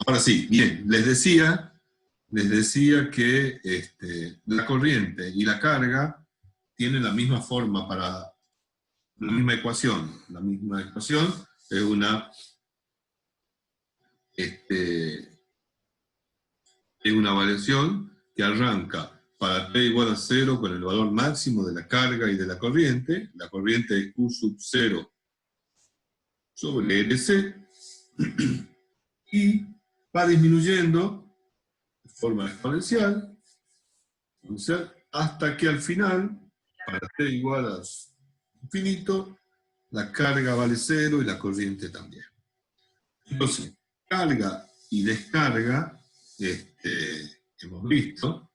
Ahora sí, bien, les decía que la corriente y la carga tienen la misma forma para la misma ecuación. La misma ecuación es una variación que arranca para t igual a 0 con el valor máximo de la carga y de la corriente. La corriente es Q sub 0 sobre LC, y va disminuyendo de forma exponencial, hasta que al final, para t igual a infinito, la carga vale 0 y la corriente también. Entonces, carga y descarga, hemos visto,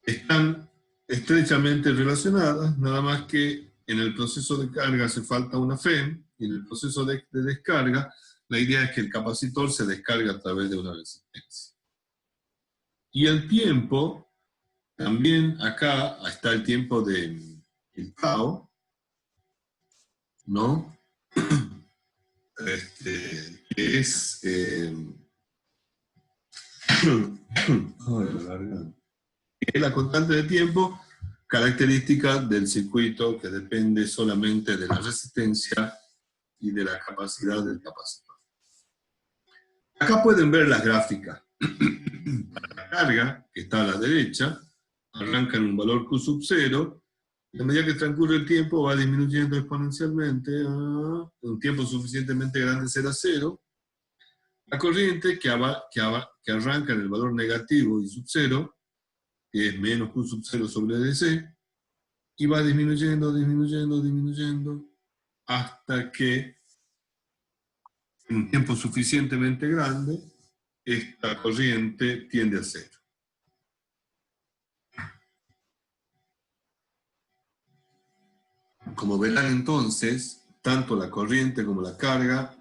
están estrechamente relacionadas, nada más que en el proceso de carga hace falta una FEM, y en el proceso de descarga, la idea es que el capacitor se descarga a través de una resistencia. Y el tiempo, también acá está el tiempo del tau, ¿no? Que es... es la constante de tiempo, característica del circuito que depende solamente de la resistencia y de la capacidad del capacitor. Acá pueden ver las gráficas. La carga, que está a la derecha, arranca en un valor Q sub 0, y a medida que transcurre el tiempo va disminuyendo exponencialmente, un tiempo suficientemente grande será 0. La corriente, que arranca en el valor negativo y sub 0, que es menos Q sub 0 sobre DC, y va disminuyendo, disminuyendo, disminuyendo, hasta que en un tiempo suficientemente grande, esta corriente tiende a 0. Como verán entonces, tanto la corriente como la carga,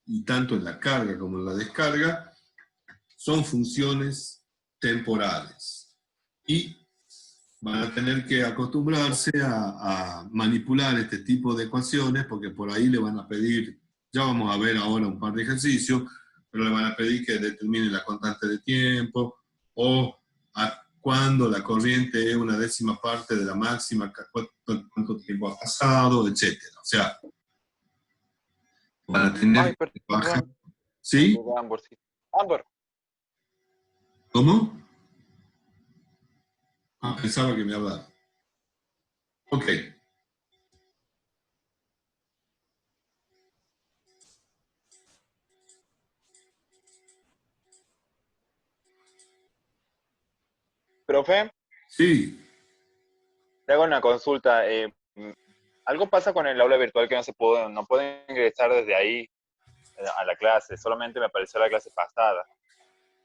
y tanto en la carga como en la descarga, son funciones temporales. Y van a tener que acostumbrarse a manipular este tipo de ecuaciones, porque por ahí le van a pedir, ya vamos a ver ahora un par de ejercicios, pero le van a pedir que determine la constante de tiempo, o cuando la corriente es una décima parte de la máxima, cuánto tiempo ha pasado, etc. O sea, van a tener que bajar. ¿Sí? Ambor. ¿Cómo? Pensaba que me hablaba. Ok. Profe, Sí. te hago una consulta. Algo pasa con el aula virtual que no pueden ingresar desde ahí a la clase. Solamente me apareció la clase pasada.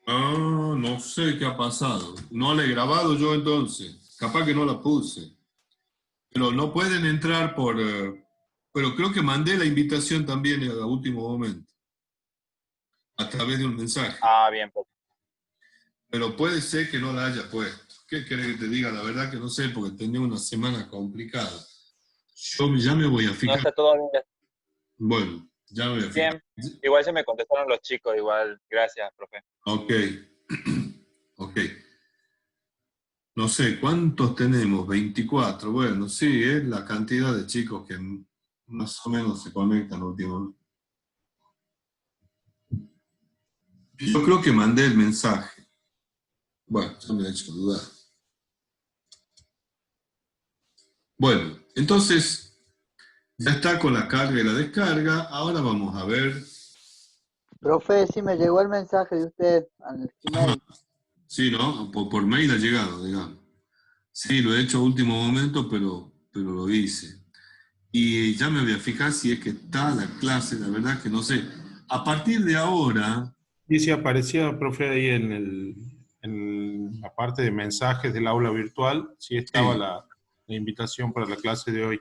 No sé qué ha pasado. No la he grabado yo entonces. Capaz que no la puse. Pero no pueden entrar por... pero creo que mandé la invitación también a último momento. A través de un mensaje. Ah, bien. Pues. Pero puede ser que no la haya puesto. ¿Qué querés que te diga? La verdad que no sé, porque tenía una semana complicada. Yo ya me voy a No fijar. está todo bien. Bueno, ya me voy a fijar. Bien. Igual se me contestaron los chicos, igual. Gracias, profe. Ok. Ok. No sé, ¿cuántos tenemos? 24. Bueno, sí, es la cantidad de chicos que más o menos se conectan últimamente. Yo creo que mandé el mensaje. Bueno, ya me ha hecho dudar. Bueno, entonces, ya está con la carga y la descarga. Ahora vamos a ver. Profe, sí me llegó el mensaje de usted al email. Sí, ¿no? Por mail ha llegado, digamos. Sí, lo he hecho a último momento, pero lo hice. Y ya me voy a fijar si es que está la clase, la verdad que no sé. A partir de ahora... Y si aparecía, profe, ahí en la parte de mensajes del aula virtual, sí estaba Sí. la invitación para la clase de hoy.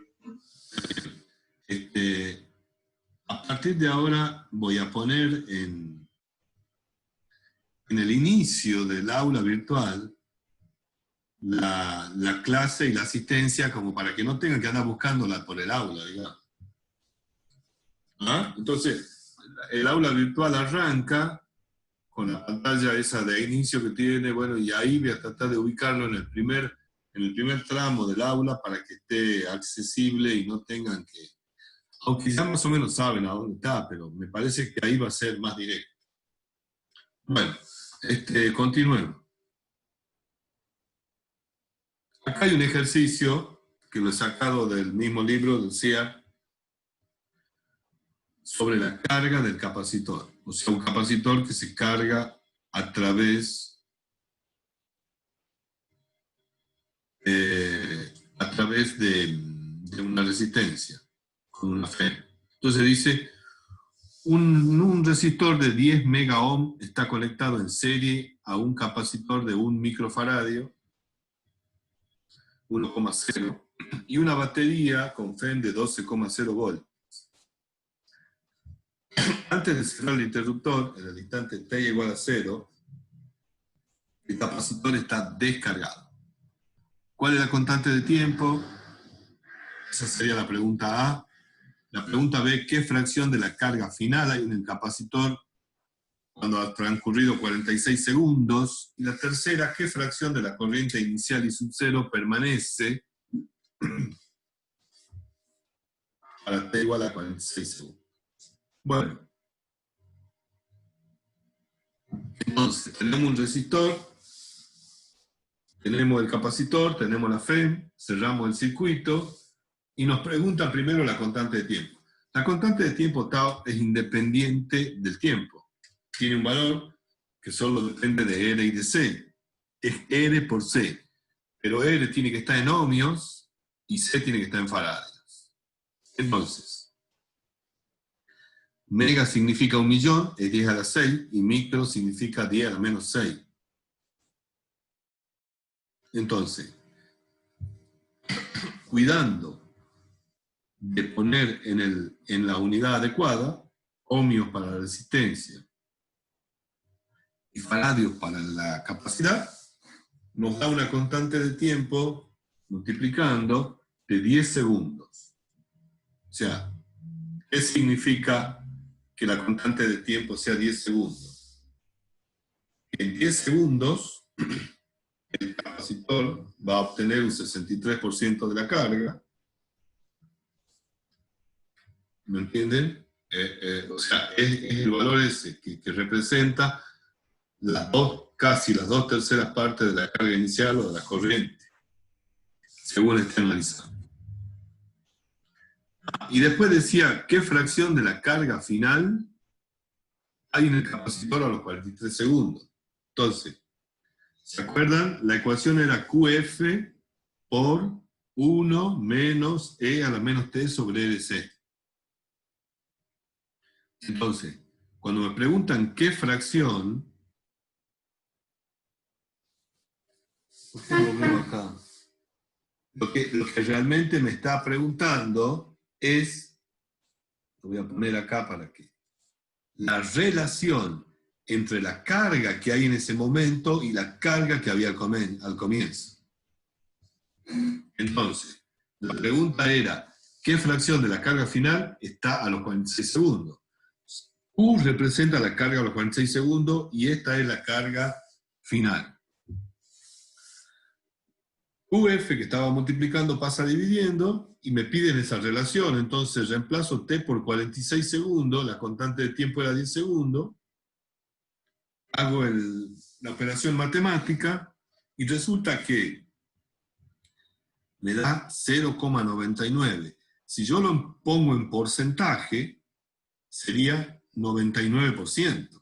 A partir de ahora voy a poner en el inicio del aula virtual la clase y la asistencia como para que no tengan que andar buscándola por el aula, digamos. ¿Ah? Entonces, el aula virtual arranca con la pantalla esa de inicio que tiene, bueno, y ahí voy a tratar de ubicarlo en el primer tramo del aula para que esté accesible y no tengan que, aunque ya más o menos saben a dónde está, pero me parece que ahí va a ser más directo. Bueno, continuemos. Acá hay un ejercicio que lo he sacado del mismo libro, decía, sobre la carga del capacitor. O sea, un capacitor que se carga a través de una resistencia, con una FEM. Entonces dice, un resistor de 10 megaohm está conectado en serie a un capacitor de 1 microfaradio, 1,0, y una batería con FEM de 12,0 volts. Antes de cerrar el interruptor, en el instante t igual a 0, el capacitor está descargado. ¿Cuál es la constante de tiempo? Esa sería la pregunta A. La pregunta B, ¿qué fracción de la carga final hay en el capacitor cuando ha transcurrido 46 segundos? Y la tercera, ¿qué fracción de la corriente inicial y sub cero permanece para t igual a 46 segundos? Bueno, entonces tenemos un resistor, tenemos el capacitor, tenemos la FEM, cerramos el circuito y nos pregunta primero la constante de tiempo. La constante de tiempo tau es independiente del tiempo. Tiene un valor que solo depende de R y de C. Es R por C. Pero R tiene que estar en ohmios y C tiene que estar en faradios. Entonces, mega significa 1.000.000, es 10 a la 6, y micro significa 10 a la menos 6. Entonces, cuidando de poner en la unidad adecuada, ohmios para la resistencia y faradios para la capacidad, nos da una constante de tiempo multiplicando de 10 segundos. O sea, ¿qué significa que la constante de tiempo sea 10 segundos? En 10 segundos, el capacitor va a obtener un 63% de la carga. ¿Me entienden? O sea, es el valor ese que representa casi las 2/3 partes de la carga inicial o de la corriente, según esté analizado. Y después decía, ¿qué fracción de la carga final hay en el capacitor a los 43 segundos? Entonces, ¿se acuerdan? La ecuación era QF por 1 menos E a la menos T sobre LC. Entonces, cuando me preguntan qué fracción, ¿por qué lo veo acá? Lo que realmente me está preguntando es, lo voy a poner acá para que, la relación entre la carga que hay en ese momento y la carga que había al comienzo. Entonces, la pregunta era, ¿qué fracción de la carga final está a los 46 segundos? U representa la carga a los 46 segundos y esta es la carga final. UF que estaba multiplicando pasa dividiendo y me piden esa relación, entonces reemplazo T por 46 segundos, la constante de tiempo era 10 segundos, hago la operación matemática y resulta que me da 0,99. Si yo lo pongo en porcentaje, sería 99%.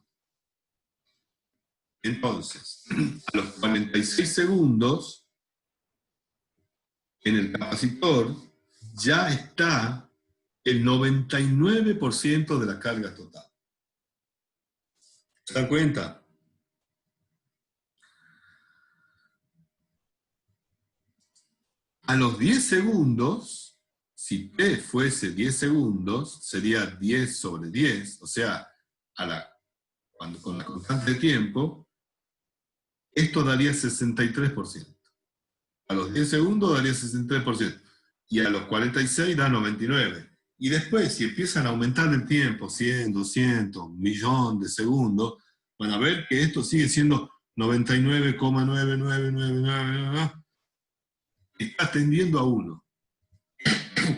Entonces, a los 46 segundos, en el capacitor ya está el 99% de la carga total. ¿Se dan cuenta? A los 10 segundos, si T fuese 10 segundos, sería 10 sobre 10, o sea, con la constante de tiempo, esto daría 63%. A los 10 segundos daría 63%. Y a los 46 da 99%. Y después, si empiezan a aumentar el tiempo, 100, 200, 1.000.000 de segundos, van a ver que esto sigue siendo 99,99999, está tendiendo a 1.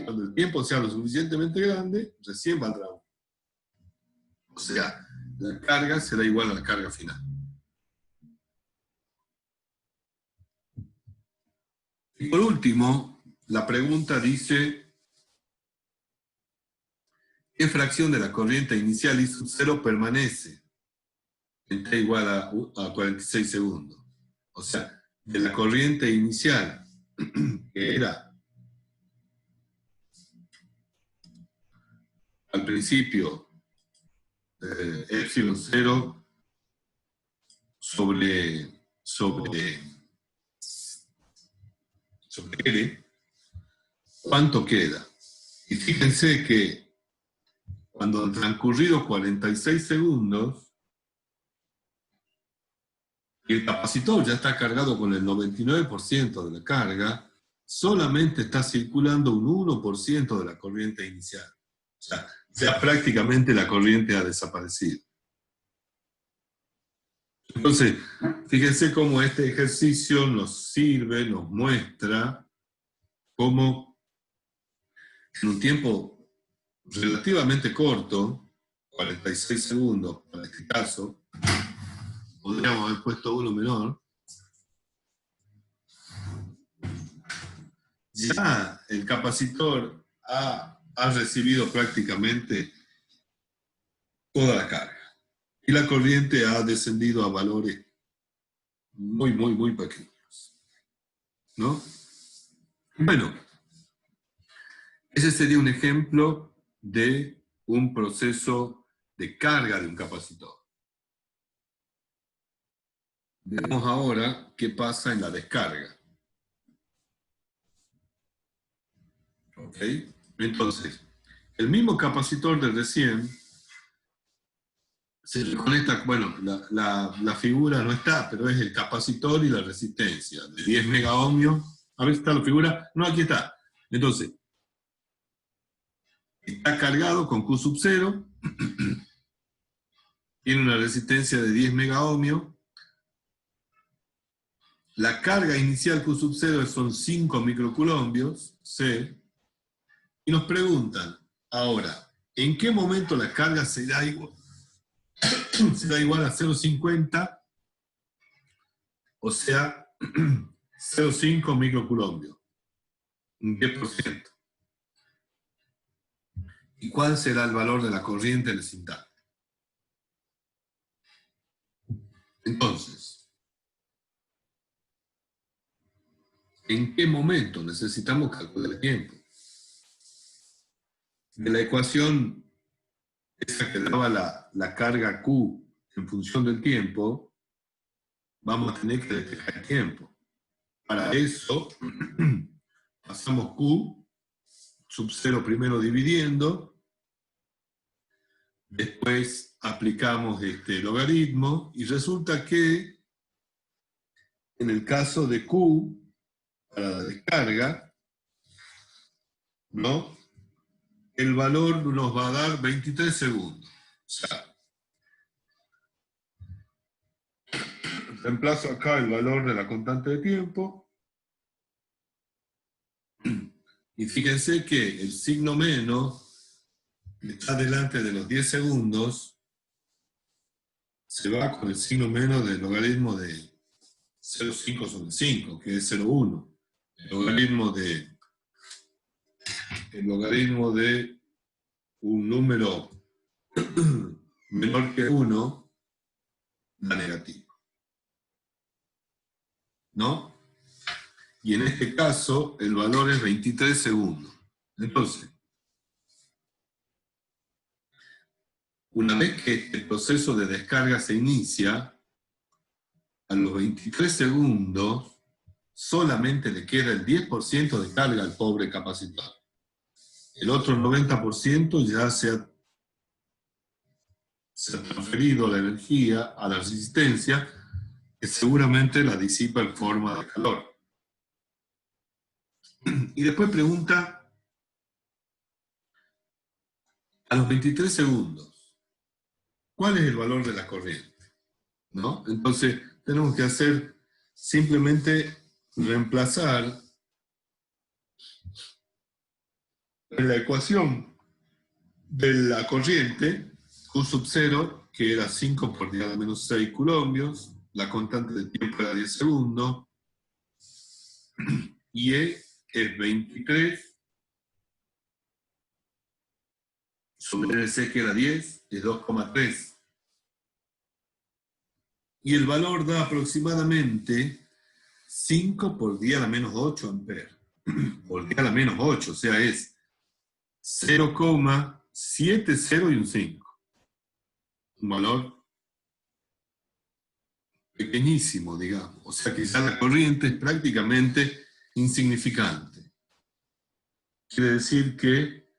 Cuando el tiempo sea lo suficientemente grande, recién valdrá 1. O sea, la carga será igual a la carga final. Y por último, la pregunta dice, ¿qué fracción de la corriente inicial I sub 0 permanece en t igual a 46 segundos? O sea, de la corriente inicial, que era al principio epsilon 0 sobre L, ¿cuánto queda? Y fíjense que cuando han transcurrido 46 segundos, y el capacitor ya está cargado con el 99% de la carga, solamente está circulando un 1% de la corriente inicial. O sea, ya prácticamente la corriente ha desaparecido. Entonces, fíjense cómo este ejercicio nos sirve, nos muestra cómo en un tiempo relativamente corto, 46 segundos para este caso, podríamos haber puesto uno menor, ya el capacitor ha recibido prácticamente toda la carga. Y la corriente ha descendido a valores muy pequeños. ¿No? Bueno, ese sería un ejemplo de un proceso de carga de un capacitor. Veamos ahora qué pasa en la descarga. ¿Ok? Entonces, el mismo capacitor de recién se le conecta, bueno, la figura no está, pero es el capacitor y la resistencia de 10 megaohmios. A ver si está la figura. No, aquí está. Entonces, está cargado con Q sub 0, tiene una resistencia de 10 megaohmios. La carga inicial Q sub 0 son 5 microcoulombios, C. Y nos preguntan, ahora, ¿en qué momento la carga será igual a 0,50? O sea, 0,5 microcoulombios. Un 10%. ¿Y cuál será el valor de la corriente en ese instante? Entonces, ¿en qué momento necesitamos calcular el tiempo? De la ecuación esa que daba la carga Q en función del tiempo, vamos a tener que despejar el tiempo. Para eso, pasamos Q sub 0 primero dividiendo, después aplicamos este logaritmo, y resulta que en el caso de Q, para la descarga, ¿no? El valor nos va a dar 23 segundos. O sea, reemplazo acá el valor de la constante de tiempo. Y fíjense que el signo menos, que está delante de los 10 segundos, se va con el signo menos del logaritmo de 0,5 sobre 5, que es 0,1. El logaritmo de un número menor que 1 da negativo. ¿No? Y en este caso, el valor es 23 segundos. Entonces, una vez que el proceso de descarga se inicia, a los 23 segundos, solamente le queda el 10% de carga al pobre capacitor. El otro 90% ya se ha transferido la energía a la resistencia, que seguramente la disipa en forma de calor. Y después pregunta, a los 23 segundos, ¿cuál es el valor de la corriente? ¿no? Entonces, tenemos que hacer simplemente reemplazar en la ecuación de la corriente Q sub 0, que era 5 por 10 a la menos 6 coulombios, la constante de tiempo era 10 segundos, y E es 23, sobre LC que era 10, es 2,3. Y el valor da aproximadamente 5 por 10 a la menos 8 amperes. Por 10 a la menos 8, o sea, es 0,70 y un 5. Un valor pequeñísimo, digamos. O sea que ya la corriente es prácticamente insignificante. Quiere decir que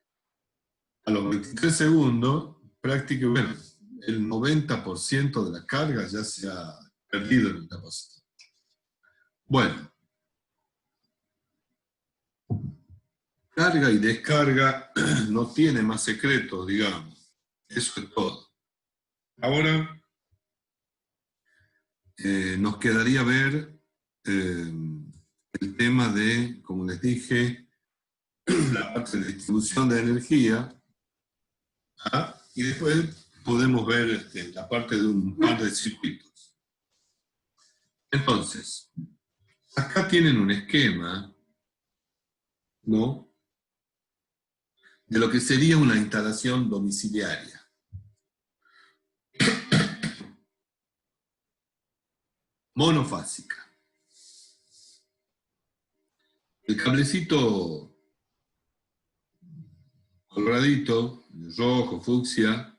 a los 23 segundos, prácticamente el 90% de la carga ya se ha perdido en el capacitor. Bueno, carga y descarga no tiene más secretos, digamos. Eso es todo. Ahora nos quedaría ver el tema de, como les dije, la parte de distribución de energía, ¿ah? Y después podemos ver la parte de un par de circuitos. Entonces, acá tienen un esquema, ¿no?, de lo que sería una instalación domiciliaria. Monofásica. El cablecito coloradito, rojo, fucsia,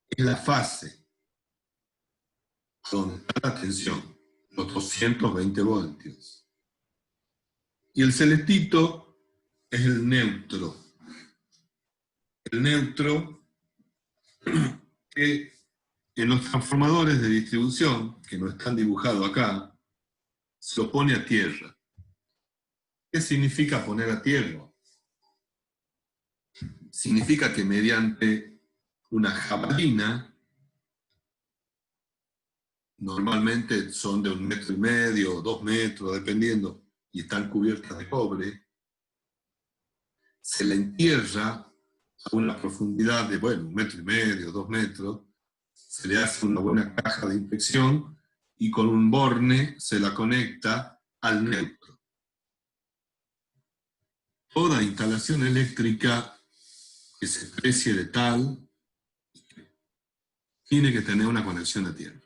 es la fase donde está la tensión, los 220 voltios. Y el celestito es el neutro. El neutro que en los transformadores de distribución, que no están dibujados acá, se opone a tierra. ¿Qué significa poner a tierra? Significa que mediante una jabalina, normalmente son de 1,5 metros o 2 metros, dependiendo, y están cubiertas de cobre, se la entierra a una profundidad de, bueno, 1,5 metros, 2 metros, se le hace una buena caja de inspección y con un borne se la conecta al neutro. Toda instalación eléctrica que se precie de tal tiene que tener una conexión a tierra.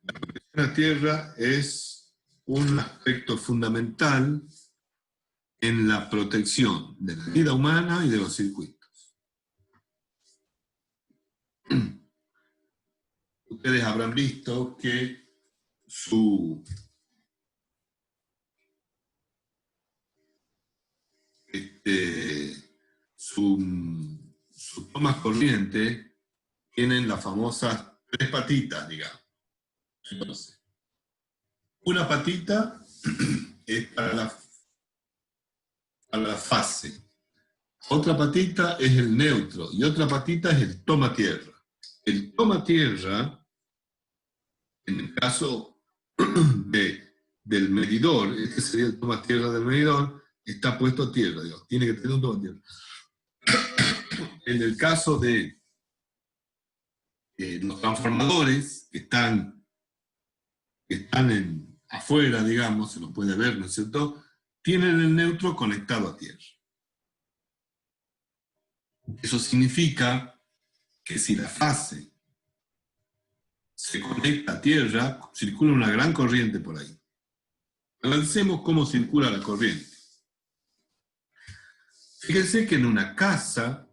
La conexión a tierra es un aspecto fundamental en la protección de la vida humana y de los circuitos. Ustedes habrán visto que su tomas corriente tienen las famosas 3 patitas, digamos. Entonces, una patita es para la fase. Otra patita es el neutro y otra patita es el toma tierra. El toma tierra, en el caso del medidor, este sería el toma tierra del medidor, está puesto a tierra, digamos, tiene que tener un toma tierra. En el caso de los transformadores que están afuera, digamos, se los puede ver, ¿no es cierto?, tienen el neutro conectado a tierra. Eso significa que si la fase se conecta a tierra, circula una gran corriente por ahí. Analicemos cómo circula la corriente. Fíjense que en una casa,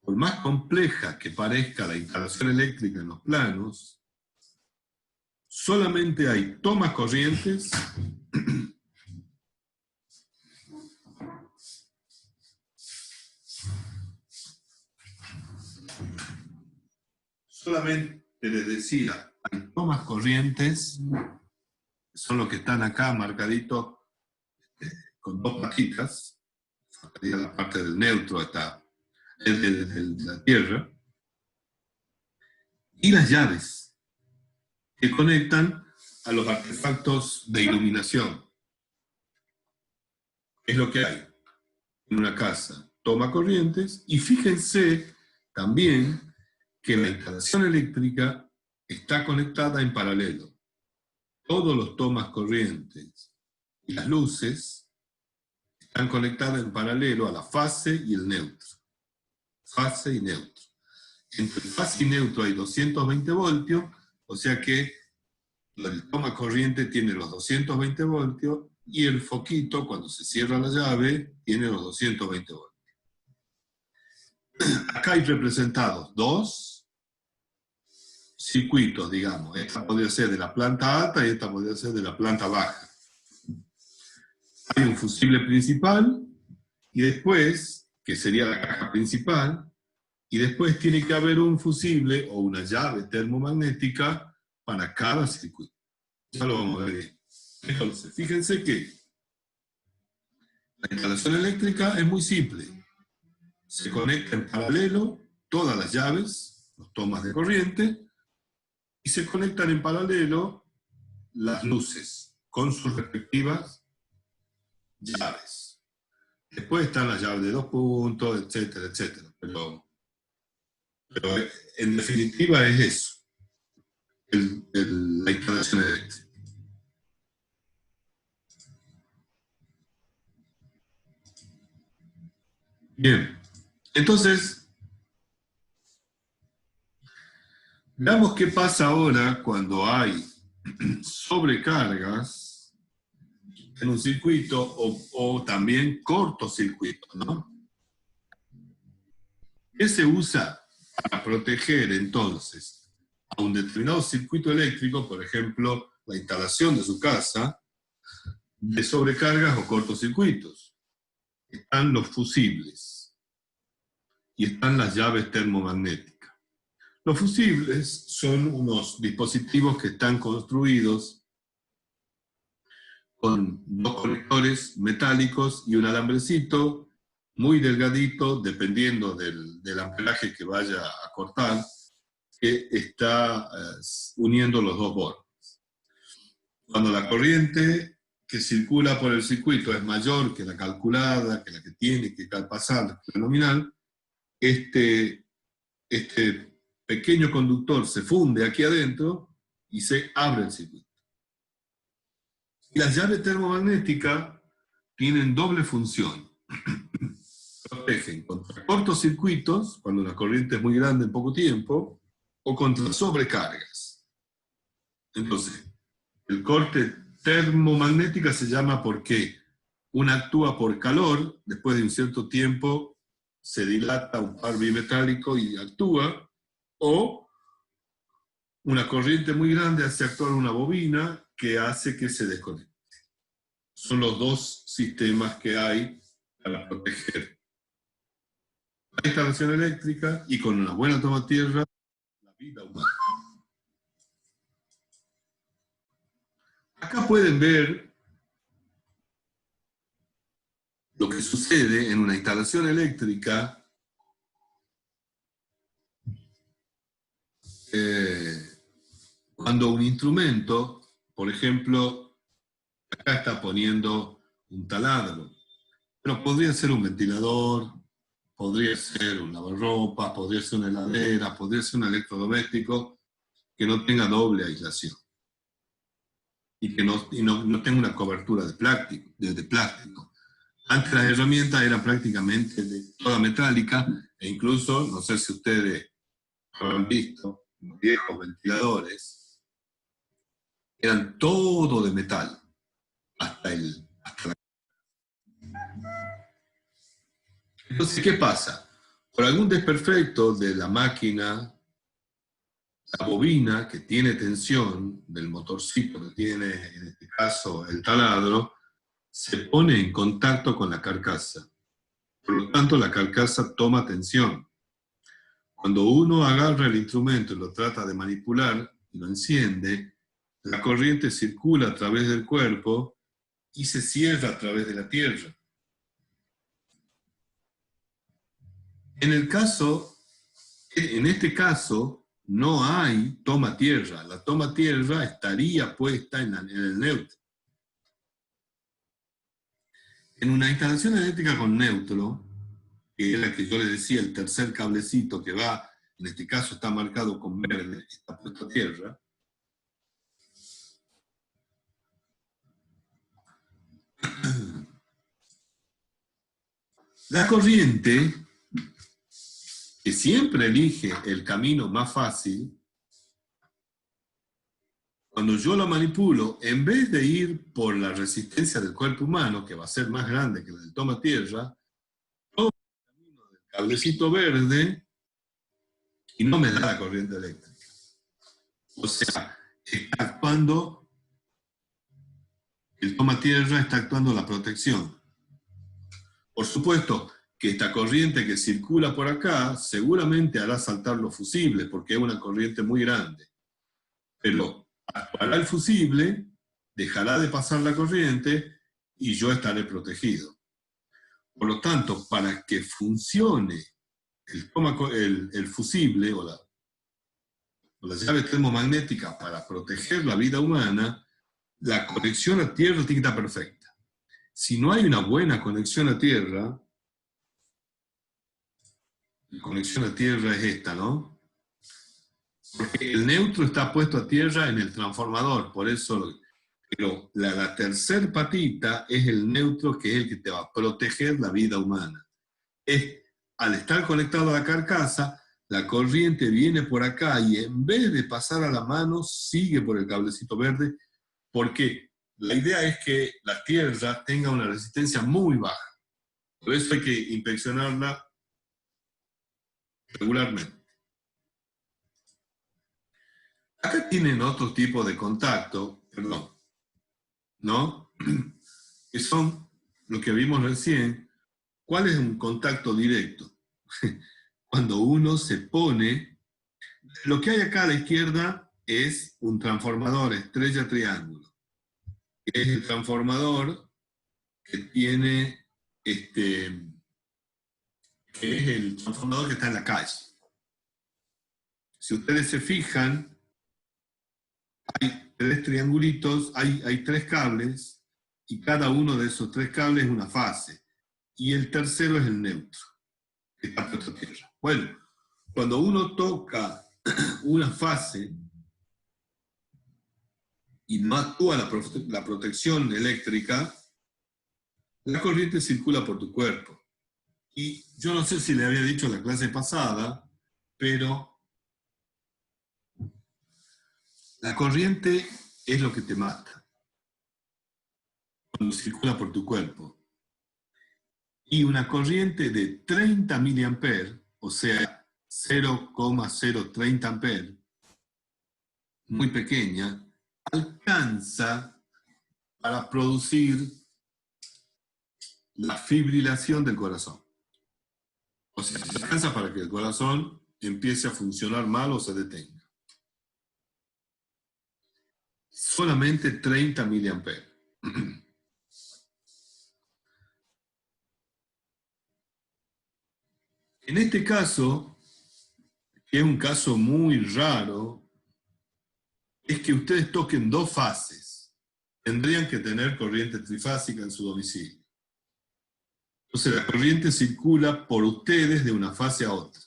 por más compleja que parezca la instalación eléctrica en los planos, solamente hay tomas corrientes solamente les decía, hay tomas corrientes, que son los que están acá marcaditos con 2 patitas, faltaría la parte del neutro, está de la tierra, y las llaves que conectan a los artefactos de iluminación. Es lo que hay en una casa. Toma corrientes, y fíjense también que la instalación eléctrica está conectada en paralelo. Todos los tomas corrientes y las luces están conectadas en paralelo a la fase y el neutro. Fase y neutro. Entre fase y neutro hay 220 voltios, o sea que el toma corriente tiene los 220 voltios y el foquito, cuando se cierra la llave, tiene los 220 voltios. Acá hay representados dos circuitos, digamos. Esta podría ser de la planta alta y esta podría ser de la planta baja. Hay un fusible principal, y después, que sería la caja principal, y después tiene que haber un fusible o una llave termomagnética para cada circuito. Ya lo vamos a ver. Entonces, fíjense que la instalación eléctrica es muy simple. Se conecta en paralelo todas las llaves, los tomas de corriente, y se conectan en paralelo las luces con sus respectivas llaves. Después están las llaves de 2 puntos, etcétera, etcétera. Pero en definitiva es eso, la instalación eléctrica. Bien, entonces, veamos qué pasa ahora cuando hay sobrecargas en un circuito o también cortocircuitos, ¿no? ¿Qué se usa para proteger entonces a un determinado circuito eléctrico, por ejemplo, la instalación de su casa, de sobrecargas o cortocircuitos? Están los fusibles y están las llaves termomagnéticas. Los fusibles son unos dispositivos que están construidos con dos conectores metálicos y un alambrecito muy delgadito, dependiendo del amperaje que vaya a cortar, que está uniendo los dos bordes. Cuando la corriente que circula por el circuito es mayor que la calculada, que la que tiene que pasar la nominal, este pequeño conductor se funde aquí adentro y se abre el circuito. Y las llaves termomagnéticas tienen doble función. Protegen contra cortocircuitos, cuando la corriente es muy grande en poco tiempo, o contra sobrecargas. Entonces, el corte termomagnética se llama porque una actúa por calor, después de un cierto tiempo se dilata un par bimetálico y actúa, o una corriente muy grande hace actuar una bobina que hace que se desconecte. Son los dos sistemas que hay para proteger la instalación eléctrica y, con una buena toma tierra, la vida humana. Acá pueden ver lo que sucede en una instalación eléctrica cuando un instrumento, por ejemplo, acá está poniendo un taladro, pero podría ser un ventilador, podría ser un lavarropas, podría ser una heladera, podría ser un electrodoméstico que no tenga doble aislación y que no tenga una cobertura de plástico. Antes las herramientas eran prácticamente de toda metálica, e incluso, no sé si ustedes habrán visto, los viejos ventiladores eran todo de metal, hasta la... Entonces, ¿qué pasa? Por algún desperfecto de la máquina, la bobina que tiene tensión del motorcito que tiene, en este caso, el taladro, se pone en contacto con la carcasa. Por lo tanto, la carcasa toma tensión. Cuando uno agarra el instrumento y lo trata de manipular y lo enciende, la corriente circula a través del cuerpo y se cierra a través de la tierra. En este caso, no hay toma tierra. La toma tierra estaría puesta en el neutro. En una instalación eléctrica con neutro, que es la que yo le decía, el tercer cablecito que va, en este caso está marcado con verde, está puesto a tierra, la corriente, que siempre elige el camino más fácil, cuando yo lo manipulo, en vez de ir por la resistencia del cuerpo humano, que va a ser más grande que la del toma tierra, tomo el camino del cablecito verde y no me da la corriente eléctrica. O sea, está actuando, el toma tierra está actuando la protección. Por supuesto que esta corriente que circula por acá seguramente hará saltar los fusibles, porque es una corriente muy grande. Pero actuará el fusible, dejará de pasar la corriente y yo estaré protegido. Por lo tanto, para que funcione el fusible o la llave termomagnética para proteger la vida humana, la conexión a tierra tiene que estar perfecta. Si no hay una buena conexión a tierra, la conexión a tierra es esta, ¿no? Porque el neutro está puesto a tierra en el transformador, por eso, pero la tercer patita es el neutro, que es el que te va a proteger la vida humana. Al estar conectado a la carcasa, la corriente viene por acá y en vez de pasar a la mano, sigue por el cablecito verde, porque la idea es que la tierra tenga una resistencia muy baja. Por eso hay que inspeccionarla regularmente. Acá tienen otro tipo de contacto, perdón, ¿no? Que son lo que vimos recién. ¿Cuál es un contacto directo? Cuando uno se pone, lo que hay acá a la izquierda es un transformador estrella-triángulo. Es el transformador que tiene, que es el transformador que está en la calle. Si ustedes se fijan, hay tres triangulitos, hay tres cables, y cada uno de esos tres cables es una fase. Y el tercero es el neutro, que está puesto a tierra. Bueno, cuando uno toca una fase y no actúa la protección eléctrica, la corriente circula por tu cuerpo. Y yo no sé si le había dicho en la clase pasada, pero la corriente es lo que te mata cuando circula por tu cuerpo. Y una corriente de 30 miliamperes, o sea, 0,030 amperes, muy pequeña, alcanza para producir la fibrilación del corazón. O sea, alcanza para que el corazón empiece a funcionar mal o se detenga. Solamente 30 miliamperes. En este caso, que es un caso muy raro, es que ustedes toquen dos fases. Tendrían que tener corriente trifásica en su domicilio. Entonces la corriente circula por ustedes de una fase a otra.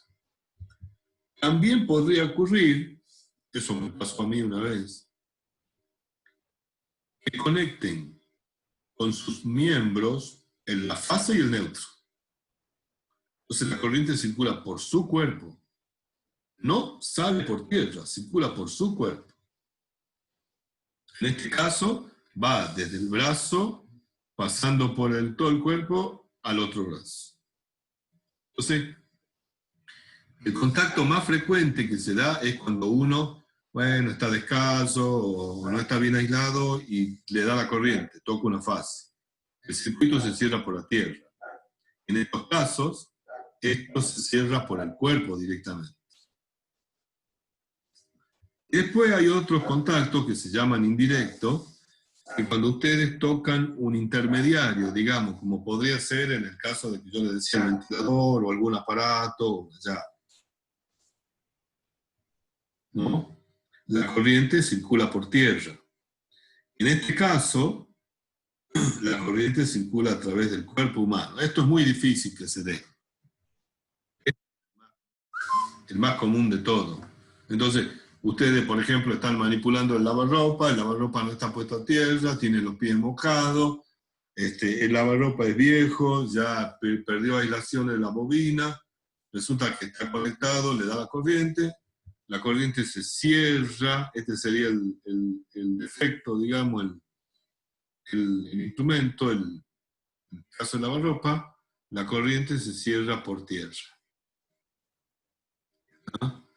También podría ocurrir, eso me pasó a mí una vez, que conecten con sus miembros en la fase y el neutro. Entonces la corriente circula por su cuerpo. No sale por tierra, circula por su cuerpo. En este caso, va desde el brazo, pasando por todo el cuerpo, al otro brazo. Entonces, el contacto más frecuente que se da es cuando uno, bueno, está descalzo o no está bien aislado y le da la corriente, toca una fase. El circuito se cierra por la tierra. En estos casos, esto se cierra por el cuerpo directamente. Después hay otros contactos que se llaman indirectos, que cuando ustedes tocan un intermediario, digamos, como podría ser en el caso de que yo les decía el ventilador o algún aparato, o ya. ¿no? La corriente circula por tierra. En este caso, la corriente circula a través del cuerpo humano. Esto es muy difícil que se dé. Es el más común de todo. Entonces, ustedes, por ejemplo, están manipulando el lavarropa no está puesto a tierra, tiene los pies mojados, el lavarropa es viejo, ya perdió aislación en la bobina, resulta que está conectado, le da la corriente se cierra, este sería el defecto, digamos, el instrumento, el caso del lavarropa, la corriente se cierra por tierra. ¿No?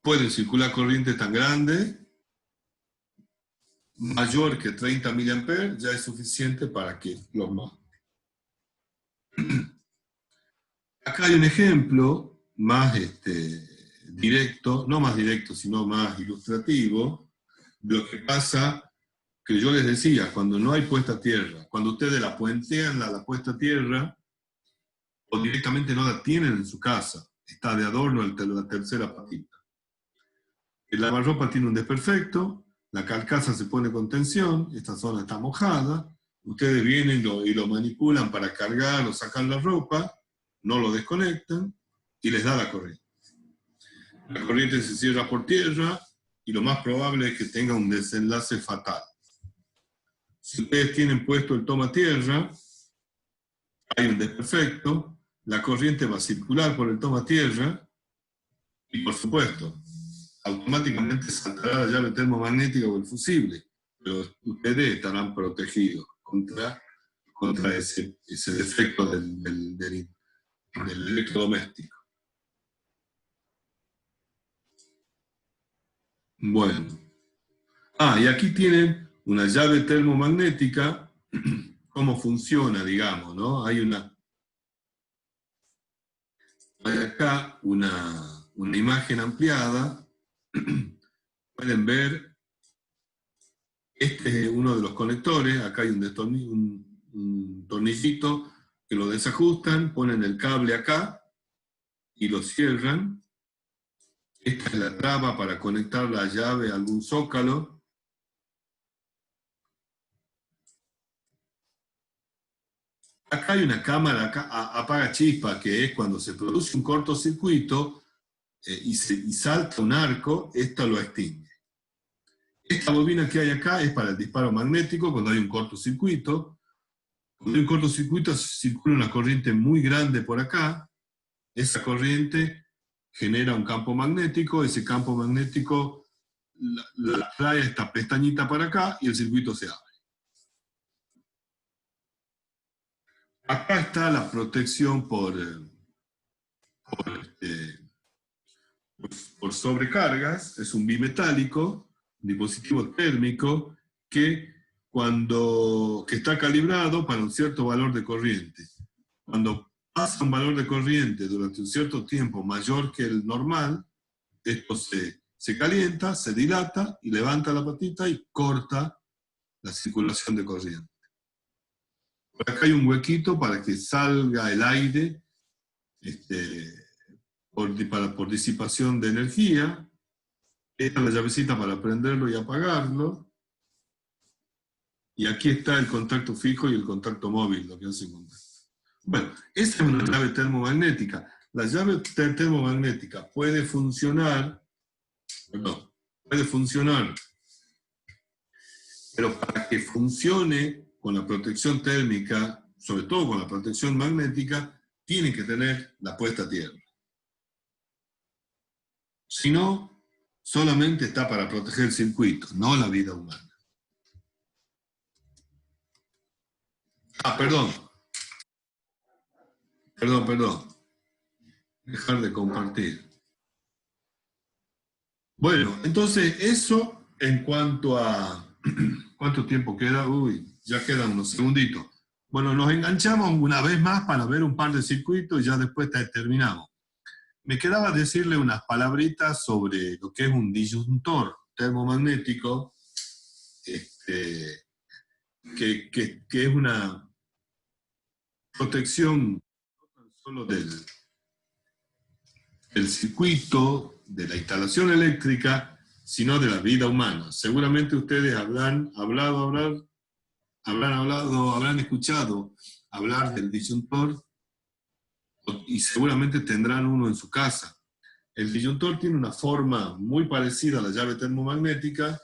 Pueden circular corriente tan grande, mayor que 30 mA, ya es suficiente para que los mate. Acá hay un ejemplo más directo, no más directo, sino más ilustrativo, de lo que pasa, que yo les decía, cuando no hay puesta a tierra, cuando ustedes la puentean la puesta a tierra, o directamente no la tienen en su casa, está de adorno la tercera patita. El lavarropa tiene un desperfecto, la carcasa se pone con tensión, esta zona está mojada, ustedes vienen y lo manipulan para cargar o sacar la ropa, no lo desconectan y les da la corriente. La corriente se cierra por tierra y lo más probable es que tenga un desenlace fatal. Si ustedes tienen puesto el toma tierra, hay un desperfecto, la corriente va a circular por el toma tierra y por supuesto, automáticamente saltará la llave termomagnética o el fusible, pero ustedes estarán protegidos contra ese defecto del electrodoméstico. Bueno. Y aquí tienen una llave termomagnética, cómo funciona, digamos, ¿no? Hay acá una imagen ampliada. Pueden ver, este es uno de los conectores, acá hay un tornillito que lo desajustan, ponen el cable acá y lo cierran. Esta es la traba para conectar la llave a algún zócalo. Acá hay una cámara, apaga chispa, que es cuando se produce un cortocircuito y salta un arco, esto lo extingue. Esta bobina que hay acá es para el disparo magnético, cuando hay un cortocircuito. Cuando hay un cortocircuito circula una corriente muy grande por acá, esa corriente genera un campo magnético, ese campo magnético la trae esta pestañita para acá y el circuito se abre. Acá está la protección por sobrecargas, es un bimetálico, un dispositivo térmico que está calibrado para un cierto valor de corriente. Cuando pasa un valor de corriente durante un cierto tiempo mayor que el normal, esto se calienta, se dilata y levanta la patita y corta la circulación de corriente. Por acá hay un huequito para que salga el aire por disipación de energía. Esta es la llavecita para prenderlo y apagarlo. Y aquí está el contacto fijo y el contacto móvil, lo que hace contacto. Bueno, esta es una llave termomagnética. La llave termomagnética puede funcionar, pero para que funcione con la protección térmica, sobre todo con la protección magnética, tiene que tener la puesta a tierra. Si no, solamente está para proteger el circuito, no la vida humana. Perdón. Dejar de compartir. Bueno, entonces eso en cuanto a... ¿Cuánto tiempo queda? Uy, ya quedan unos segunditos. Bueno, nos enganchamos una vez más para ver un par de circuitos y ya después terminamos. Me quedaba decirle unas palabritas sobre lo que es un disyuntor termomagnético, que es una protección no tan solo del circuito, de la instalación eléctrica, sino de la vida humana. Seguramente ustedes habrán escuchado hablar del disyuntor y seguramente tendrán uno en su casa. El disyuntor tiene una forma muy parecida a la llave termomagnética,